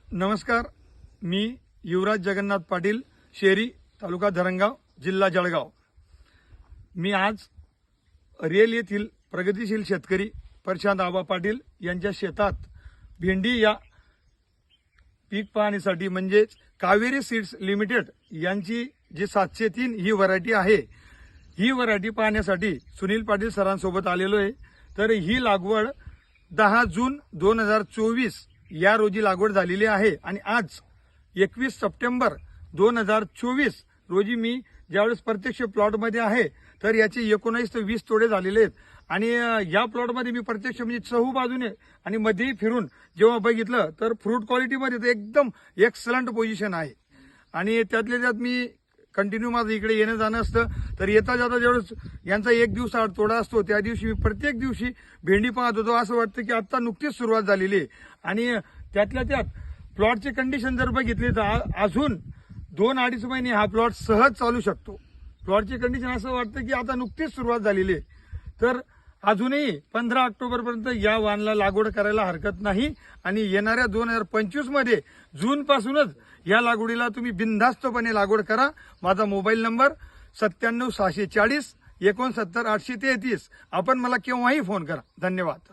नमस्कार, मी युवराज जगन्नाथ पाटील, शेरी, तालुका धरणगाव, जिल्हा जळगाव। मी आज रेल येथील प्रगतिशील शेतकरी प्रशांत आबा पाटील यांच्या शेतात भेंडी या पीक पाहणीसाठी म्हणजेच कावेरी सीड्स लिमिटेड यांची जी 703 ही व्हरायटी आहे, ही व्हरायटी पाहण्यासाठी सुनील पाटील सरांसोबत आलेलो आहे। तर ही लागवड 10 जून 2024 या रोजी लागवड झालेली आहे आणि आज 21 सप्टेंबर 2024 रोजी मी ज्यावेळेस प्रत्यक्ष प्लॉटमध्ये आहे तर याचे 19 ते 20 तोडे झालेले आहेत। आणि या प्लॉटमध्ये मी प्रत्यक्ष म्हणजे चहू बाजूने आणि मध्येही फिरून जेव्हा बघितलं तर फ्रूट क्वालिटीमध्ये तर एकदम एक्सलंट पोझिशन आहे। आणि त्यातल्या त्यात मी कंटिन्यू माझं इकडे येणं जाणं असतं, तर येता जाता जेवढं यांचा एक दिवस आड तोडा असतो त्या दिवशी मी प्रत्येक दिवशी भेंडी पाहत होतो। असं वाटतं की आता नुकतीच सुरुवात झालेली आहे। आणि त्यातल्या त्यात प्लॉटची कंडिशन जर बघितली तर अजून 2-2.5 महिने हा प्लॉट सहज चालू शकतो। प्लॉटची कंडिशन असं वाटतं की आता नुकतीच सुरुवात झालेली आहे, तर अजूनही 15 ऑक्टोबरपर्यंत या वाहनाला लागवड करायला हरकत नाही। आणि येणाऱ्या 2025 मध्ये जून पासूनच या लागवडीला तुम्ही बिनधास्तपणे लागवड करा। माझा मोबाईल नंबर 97 640 69 833। आपण मला केव्हाही फोन करा। धन्यवाद।